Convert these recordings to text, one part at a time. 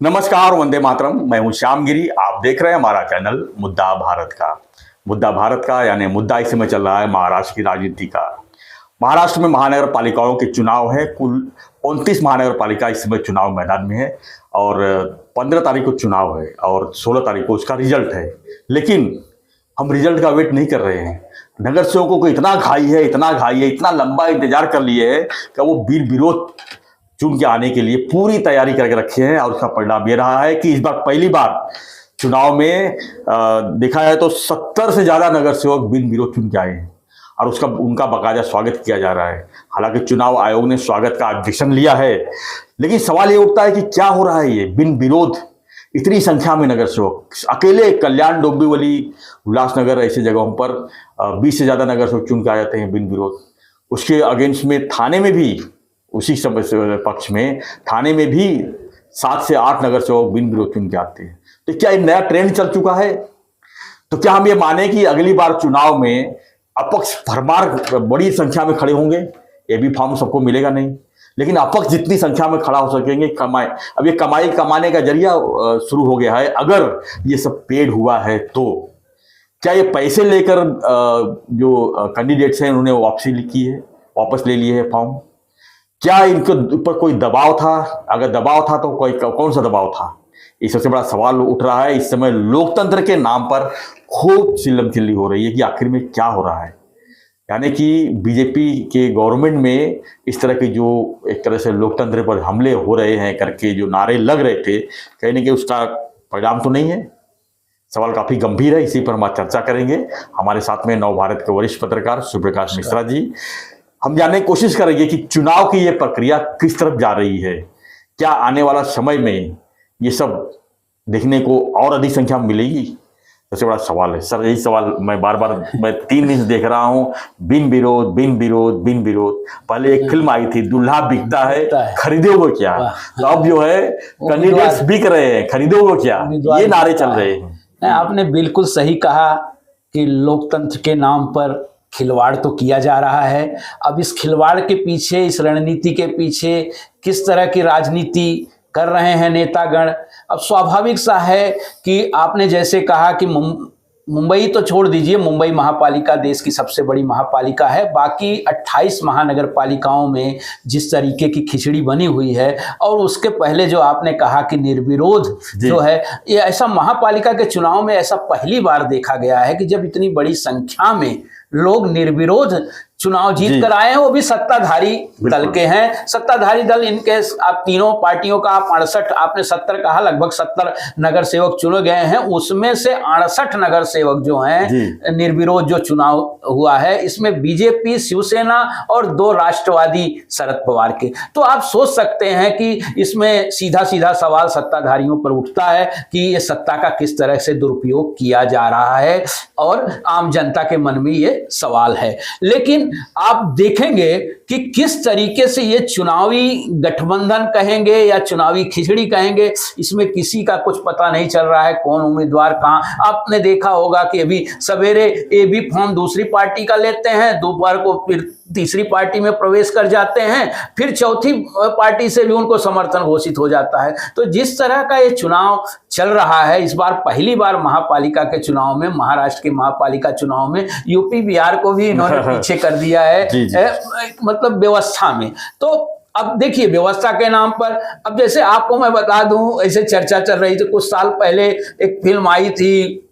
नमस्कार, वंदे मातरम। मैं हूं श्याम गिरी। आप देख रहे हैं हमारा चैनल मुद्दा भारत का। मुद्दा भारत का यानी मुद्दा इस समय चल रहा है महाराष्ट्र की राजनीति का। महाराष्ट्र में महानगर पालिकाओं के चुनाव है। कुल 29 महानगर पालिका इस समय चुनाव मैदान में है और 15 तारीख को चुनाव है और 16 तारीख को उसका रिजल्ट है। लेकिन हम रिजल्ट का वेट नहीं कर रहे हैं। नगर सेवकों को इतना घाई है, इतना लंबा इंतजार कर लिए है कि वो वीर विरोध चुन के आने के लिए पूरी तैयारी करके रखे हैं। और उसका परिणाम ये रहा है कि इस बार पहली बार चुनाव में देखा जाए तो 70 से ज़्यादा नगर सेवक बिन विरोध चुन के आए हैं और उनका बाकायदा स्वागत किया जा रहा है। हालांकि चुनाव आयोग ने स्वागत का ऑब्जेक्शन लिया है, लेकिन सवाल ये उठता है कि क्या हो रहा है ये बिन विरोध इतनी संख्या में नगर सेवक अकेले कल्याण, डोंबिवली, उल्लासनगर ऐसी जगहों पर 20 से ज़्यादा नगर सेवक चुन के आ जाते हैं बिन विरोध। उसके अगेंस्ट में थाने में भी उसी समय पक्ष में थाने में भी 7 से 8 नगर सेवक बिन विरोध चुन के आते हैं। तो क्या एक नया ट्रेंड चल चुका है? तो क्या हम ये माने कि अगली बार चुनाव में अपक्ष भरमार बड़ी संख्या में खड़े होंगे? ये भी फॉर्म सबको मिलेगा नहीं, लेकिन अपक्ष जितनी संख्या में खड़ा हो सकेंगे अब ये कमाई कमाने का जरिया शुरू हो गया है। अगर ये सब पेड हुआ है तो क्या ये पैसे लेकर जो कैंडिडेट्स हैं उन्होंने वापस ले लिए है फॉर्म? क्या इनके ऊपर कोई दबाव था? अगर दबाव था तो कौन सा दबाव था? ये सबसे बड़ा सवाल उठ रहा है। इस समय लोकतंत्र के नाम पर खूब चिल्लम चिल्ली हो रही है कि आखिर में क्या हो रहा है। यानी कि बीजेपी के गवर्नमेंट में इस तरह के जो एक तरह से लोकतंत्र पर हमले हो रहे हैं करके जो नारे लग रहे थे, कहीं ना कहीं उसका परिणाम तो नहीं है। सवाल काफ़ी गंभीर है। इसी पर हम आज चर्चा करेंगे। हमारे साथ में नवभारत के वरिष्ठ पत्रकार सूर्यप्रकाश मिश्रा जी। हम जानने की कोशिश करेंगे कि चुनाव की ये प्रक्रिया किस तरफ जा रही है। क्या आने वाला समय में ये सब देखने को और अधिक संख्या में मिलेगी? सबसे बड़ा सवाल है सर। यही सवाल मैं 3 दिन से देख रहा हूँ, बिन विरोध बिन विरोध बिन विरोध। पहले एक फिल्म आई थी दूल्हा बिकता है, खरीदोगे क्या? तो अब जो है कैंडिडेट्स बिक रहे हैं, खरीदोगे क्या? ये नारे चल रहे हैं। आपने बिल्कुल सही कहा कि लोकतंत्र के नाम पर खिलवाड़ तो किया जा रहा है। अब इस खिलवाड़ के पीछे, इस रणनीति के पीछे किस तरह की राजनीति कर रहे हैं नेतागण, अब स्वाभाविक सा है कि आपने जैसे कहा कि मुंबई तो छोड़ दीजिए, मुंबई महापालिका देश की सबसे बड़ी महापालिका है। बाकी 28 महानगर पालिकाओं में जिस तरीके की खिचड़ी बनी हुई है, और उसके पहले जो आपने कहा कि निर्विरोध जो है, ये ऐसा महापालिका के चुनाव में ऐसा पहली बार देखा गया है कि जब इतनी बड़ी संख्या में लोग निर्विरोध चुनाव जीत कर आए हैं, वो भी सत्ताधारी दल के हैं। सत्ताधारी दल इनके आप तीनों पार्टियों का आप 68, आपने 70 कहा, लगभग 70 नगर सेवक चुने गए हैं। उसमें से 68 नगर सेवक जो हैं निर्विरोध जो चुनाव हुआ है, इसमें बीजेपी, शिवसेना और 2 राष्ट्रवादी शरद पवार के। तो आप सोच सकते हैं कि इसमें सीधा सीधा सवाल सत्ताधारियों पर उठता है कि ये सत्ता का किस तरह से दुरुपयोग किया जा रहा है, और आम जनता के मन में ये सवाल है। लेकिन आप देखेंगे कि किस तरीके से ये चुनावी गठबंधन कहेंगे या चुनावी खिचड़ी कहेंगे, इसमें किसी का कुछ पता नहीं चल रहा है कौन उम्मीदवार कहां। आपने देखा होगा कि अभी सवेरे ए बी फॉर्म दूसरी पार्टी का लेते हैं, दोपहर को फिर तीसरी पार्टी में प्रवेश कर जाते हैं, फिर चौथी पार्टी से भी उनको समर्थन घोषित हो जाता है। तो जिस तरह का ये चुनाव चल रहा है, इस बार पहली बार महापालिका के चुनाव में, महाराष्ट्र के महापालिका चुनाव में यूपी बिहार को भी इन्होंने पीछे कर दिया है मतलब व्यवस्था में। तो अब देखिए, व्यवस्था के नाम पर, अब जैसे आपको मैं बता दूं, ऐसे चर्चा चल रही थी, कुछ साल पहले एक फिल्म आई थी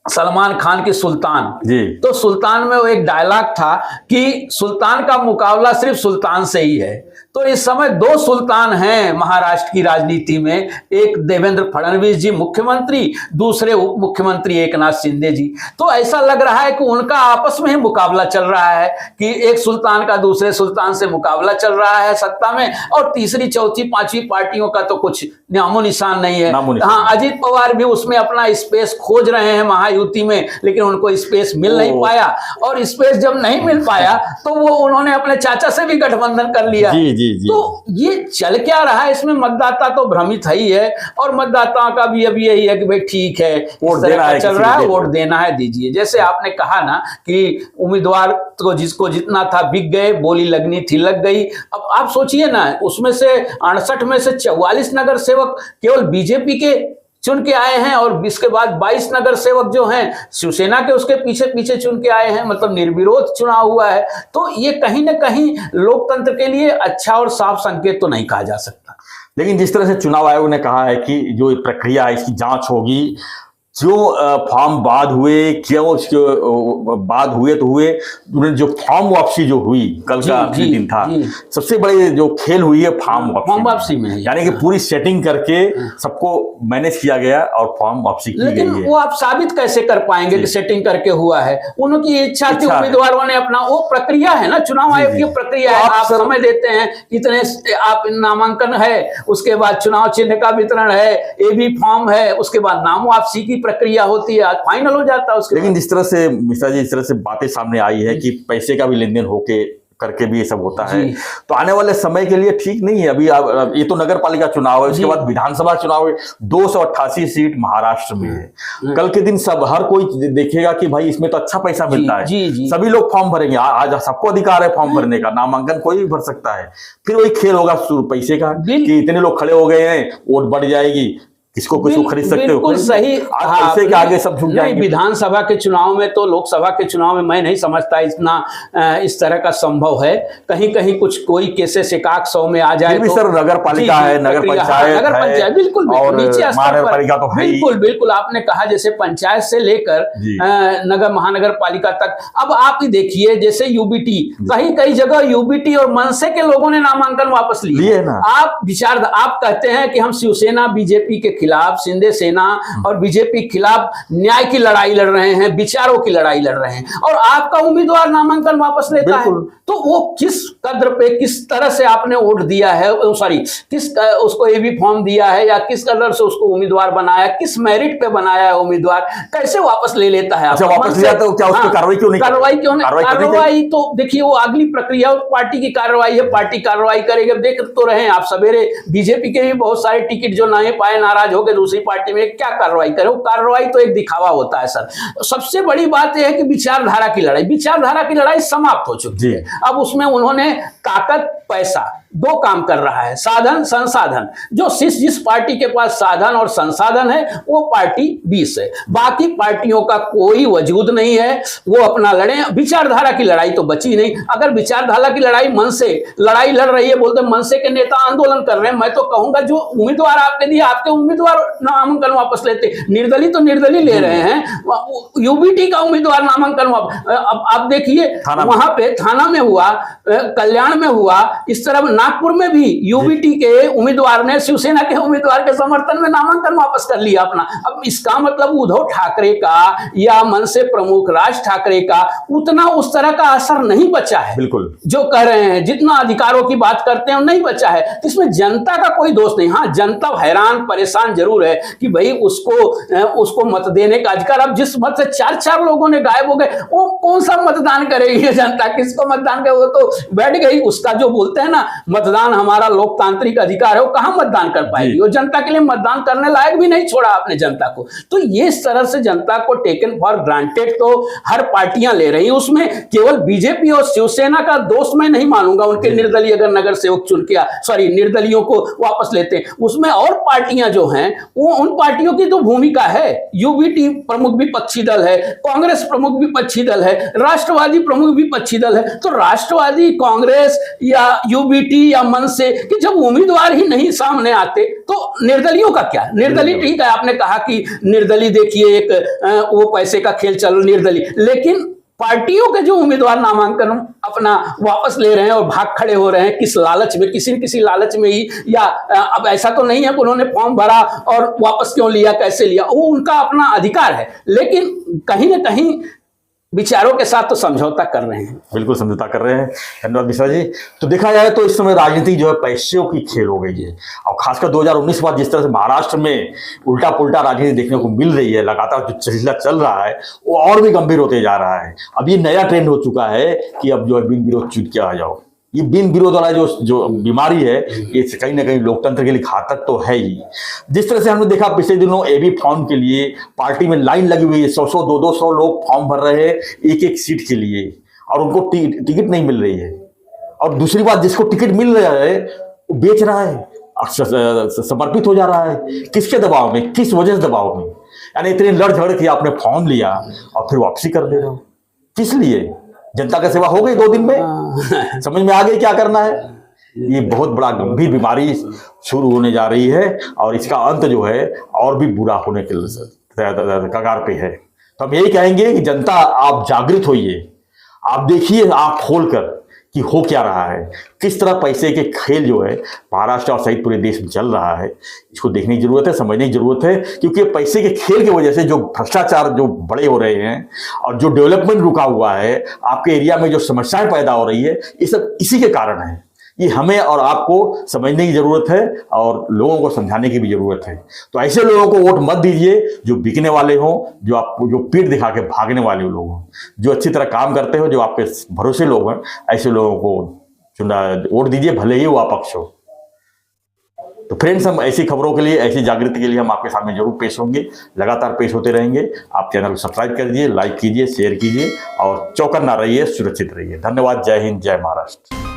सलमान खान की सुल्तान जी। तो सुल्तान में वो एक डायलॉग था कि सुल्तान का मुकाबला सिर्फ सुल्तान से ही है। तो इस समय 2 सुल्तान हैं महाराष्ट्र की राजनीति में, एक देवेंद्र फडणवीस जी मुख्यमंत्री, दूसरे उप मुख्यमंत्री एकनाथ शिंदे जी। तो ऐसा लग रहा है कि उनका आपस में ही मुकाबला चल रहा है कि एक सुल्तान का दूसरे सुल्तान से मुकाबला चल रहा है सत्ता में, और तीसरी, चौथी, पांचवी पार्टियों का तो कुछ नामो निशान नहीं है। हाँ, अजीत पवार भी उसमें अपना स्पेस खोज रहे हैं, महायुति में, लेकिन उनको स्पेस मिल नहीं पाया, और स्पेस जब नहीं मिल पाया तो वो उन्होंने अपने चाचा से भी गठबंधन कर लिया। जी जी जी। तो ये चल क्या रहा है इसमें, मतदाता तो भ्रमित है ही है, और मतदाताओं का भी अब यही है कि भाई ठीक है, वोट देना है, चल रहा है, वोट देना है, दीजिए। जैसे आपने कहा ना कि उम्मीदवार को जिसको जितना था बिक गए, बोली लगनी थी लग गई। अब आप सोचिए ना, उसमें से 68 में से 44 नगर सेवक केवल बीजेपी के चुन के आए हैं, और इसके बाद 22 नगर सेवक जो हैं शिवसेना के उसके पीछे पीछे चुन के आए हैं, मतलब निर्विरोध चुनाव हुआ है। तो ये कहीं ना कहीं लोकतंत्र के लिए अच्छा और साफ संकेत तो नहीं कहा जा सकता। लेकिन जिस तरह से चुनाव आयोग ने कहा है कि जो ये प्रक्रिया है इसकी जांच होगी, जो फॉर्म बाद हुए, क्यों उसके बाद हुए तो हुए, उन्हें जो फॉर्म वापसी जो हुई, कल का आखिरी दिन था, सबसे बड़ी जो खेल हुई है फॉर्म वापसी में, यानी कि पूरी सेटिंग करके सबको मैनेज किया गया और फॉर्म वापसी की गई है। लेकिन वो आप साबित कैसे कर पाएंगे कि सेटिंग करके हुआ है? उनकी इच्छा थी, उम्मीदवारों ने अपना, वो प्रक्रिया है ना, चुनाव आयोग की प्रक्रिया है। आप समय देते हैं, इतने आप नामांकन है, उसके बाद चुनाव चिन्ह का वितरण है, एबी फॉर्म है, उसके बाद नाम वापसी की प्रक्रिया होती है, फाइनल हो जाता है उसके। लेकिन जिस तरह से मिश्रा जी, इस तरह से बातें सामने आई है कि पैसे का भी लेन देन होके करके भी ये सब होता है, तो आने वाले समय के लिए ठीक नहीं है। अभी ये तो नगर पालिका चुनाव है, उसके बाद विधानसभा चुनाव है, 288 सीट महाराष्ट्र में है। कल के दिन सब हर कोई देखेगा कि भाई इसमें तो अच्छा पैसा मिलता है, सभी लोग फॉर्म भरेंगे। आज सबको अधिकार है फॉर्म भरने का, नामांकन कोई भी भर सकता है। फिर वही खेल होगा पैसे का कि इतने लोग खड़े हो गए हैं, वोट बढ़ जाएगी, किसको खरीद सकते हो। बिल्कुल सही। पैसे के आगे सब झुक जाएंगे। विधानसभा के चुनाव में तो, लोकसभा के चुनाव में मैं नहीं समझता इतना इस तरह का संभव है। कहीं कहीं कुछ कोई केसेस 100 में आ जाए तो, सर नगर पालिका है, नगर पंचायत, बिल्कुल नीचे स्तर पर, तो बिल्कुल बिल्कुल आपने कहा जैसे पंचायत से लेकर नगर महानगर पालिका तक। अब आप ही देखिए, जैसे यूबीटी, कई जगह यूबीटी और मनसे के लोगों ने नामांकन वापस लिए ना। आप कहते हैं कि हम शिवसेना बीजेपी के खिलाफ, शिंदे सेना और बीजेपी के खिलाफ न्याय की लड़ाई लड़ रहे हैं, विचारों की लड़ाई लड़ रहे हैं, और आपका उम्मीदवार नामांकन वापस लेता है। तो वो किस कद्र पे, किस तरह से आपने वोट दिया है, उसको एबी फॉर्म दिया है, या किस कदर से उसको उम्मीदवार बनाया, किस मेरिट पे बनाया है उम्मीदवार, कैसे वापस ले लेता है? वापस लिया तो क्या उसकी कार्रवाई क्यों नहीं? कार्रवाई तो देखिए, वो अगली प्रक्रिया पार्टी की कार्रवाई है, पार्टी कार्रवाई करेगी। देख तो रहे हैं आप सवेरे, बीजेपी के भी बहुत सारे टिकट जो नहीं पाए, नाराज हो गए, दूसरी पार्टी में क्या कार्रवाई करे? वो कार्रवाई तो एक दिखावा होता है सर। सबसे बड़ी बात यह है कि विचारधारा की लड़ाई समाप्त हो चुकी है। अब उसमें उन्होंने ताकत, पैसा, दो काम कर रहा है, साधन संसाधन। जो जिस पार्टी के पास साधन और संसाधन है वो पार्टी 20 है, बाकी पार्टियों का कोई वजूद नहीं है। वो अपना लड़े, विचारधारा की लड़ाई तो बची नहीं। अगर विचारधारा की लड़ाई मन से लड़ाई लड़ रही है, बोलते मन से के नेता आंदोलन कर रहे हैं, मैं तो कहूंगा जो उम्मीदवार आपने दिया, आपके उम्मीदवार नामांकन वापस लेते। निर्दलीय तो निर्दलीय ले रहे हैं, यूबीटी का उम्मीदवार नामांकन वापस। अब आप देखिए, वहां पे थाना में हुआ, कल्याण में हुआ, इस तरह नागपुर में भी यूबीटी के उम्मीदवार ने शिवसेना के उम्मीदवार के समर्थन में नामांकन वापस कर लिया अपना। अब इसका मतलब उद्धव ठाकरे का या मनसे प्रमुख राज ठाकरे का उतना उस तरह का असर नहीं बचा है। बिल्कुल जो कह रहे हैं, जितना अधिकारों की बात करते हैं नहीं बचा है। इसमें जनता का कोई दोष नहीं। हाँ, जनता हैरान परेशान जरूर है कि भाई उसको मत देने का अधिकार, अब जिस मत से 4 लोगों ने गायब हो गए, वो कौन सा मतदान करेगी जनता? किसको मतदान करे? वो तो बैठ गई। उसका जो बोलते हैं ना, मतदान हमारा लोकतांत्रिक अधिकार है, वो कहां मतदान कर पाएगी? वो जनता के लिए मतदान करने लायक भी नहीं छोड़ा आपने जनता को। तो ये इस तरह से जनता को टेकन फॉर ग्रांटेड तो हर पार्टियां ले रही। उसमें केवल बीजेपी और शिवसेना का दोष मैं नहीं मानूंगा। उनके निर्दलीय अगर नगर सेवक चुन के निर्दलियों को वापस लेते हैं, उसमें और पार्टियां जो हैं, वो उन पार्टियों की तो भूमिका है। यूबीटी प्रमुख विपक्षी दल है, कांग्रेस प्रमुख विपक्षी दल है, राष्ट्रवादी प्रमुख विपक्षी दल है। तो राष्ट्रवादी, कांग्रेस या यूबीटी या मनसे कि जब उम्मीदवार ही नहीं सामने आते तो निर्दलियों का क्या? निर्दलीय ठीक है, आपने कहा कि निर्दलीय देखिए एक वो पैसे का खेल चल निर्दलीय, लेकिन पार्टियों के जो उम्मीदवार नामांकन अपना वापस ले रहे हैं और भाग खड़े हो रहे हैं, किस लालच में? किसी लालच में ही, या अब ऐसा तो नहीं है कि उन्होंने फॉर्म भरा और वापस क्यों लिया, कैसे लिया, वो उनका अपना अधिकार है। लेकिन कहीं ना कहीं विचारों के साथ तो समझौता कर रहे हैं। बिल्कुल समझौता कर रहे हैं। धन्यवाद मिश्रा जी। तो देखा जाए तो इस समय राजनीति जो है पैसों की खेल हो गई है, और खासकर 2019 के बाद जिस तरह से महाराष्ट्र में उल्टा पुल्टा राजनीति देखने को मिल रही है, लगातार जो सिलसिला चल रहा है वो और भी गंभीर होते जा रहा है। अब ये नया ट्रेंड हो चुका है कि अब जो है बिन विरोध चुन के आ जाओ। ये बिन विरोध वाला जो बीमारी है, ये कहीं ना कहीं लोकतंत्र के लिए घातक तो है ही। जिस तरह से हमने देखा पिछले दिनों एबी फॉर्म के लिए पार्टी में लाइन लगी हुई है, 100-100 200 लोग फॉर्म भर रहे हैं एक एक सीट के लिए, और उनको टिकट नहीं मिल रही है। और दूसरी बात, जिसको टिकट मिल रहा है वो बेच रहा है, समर्पित हो जा रहा है। किसके दबाव में, किस वजह से दबाव में? यानी इतने लड़ झगड़ के आपने फॉर्म लिया और फिर वापसी कर दे रहे हो, किस लिए? जनता का सेवा हो गई 2 दिन में, समझ में आ गई क्या करना है। ये बहुत बड़ा गंभीर बीमारी शुरू होने जा रही है, और इसका अंत जो है और भी बुरा होने के कगार पे है। तो हम यही कहेंगे कि जनता आप जागृत होइए, आप देखिए आंख खोलकर कि हो क्या रहा है, किस तरह पैसे के खेल जो है महाराष्ट्र और सहित पूरे देश में चल रहा है। इसको देखने की जरूरत है, समझने की जरूरत है, क्योंकि पैसे के खेल की वजह से जो भ्रष्टाचार जो बड़े हो रहे हैं और जो डेवलपमेंट रुका हुआ है, आपके एरिया में जो समस्याएं पैदा हो रही है, ये सब इसी के कारण है। ये हमें और आपको समझने की जरूरत है और लोगों को समझाने की भी जरूरत है। तो ऐसे लोगों को वोट मत दीजिए जो बिकने वाले हों, जो पीठ दिखा के भागने वाले लोग हों। जो अच्छी तरह काम करते हो, जो आपके भरोसे लोग हैं, ऐसे लोगों को वोट दीजिए, भले ही वो अपक्ष हो। तो फ्रेंड्स, हम ऐसी खबरों के लिए, ऐसी जागृति के लिए हम आपके सामने जरूर पेश होंगे, लगातार पेश होते रहेंगे। आप चैनल को सब्सक्राइब कर दीजिए, लाइक कीजिए, शेयर कीजिए और चौकन्ना रहिए, सुरक्षित रहिए। धन्यवाद। जय हिंद, जय महाराष्ट्र।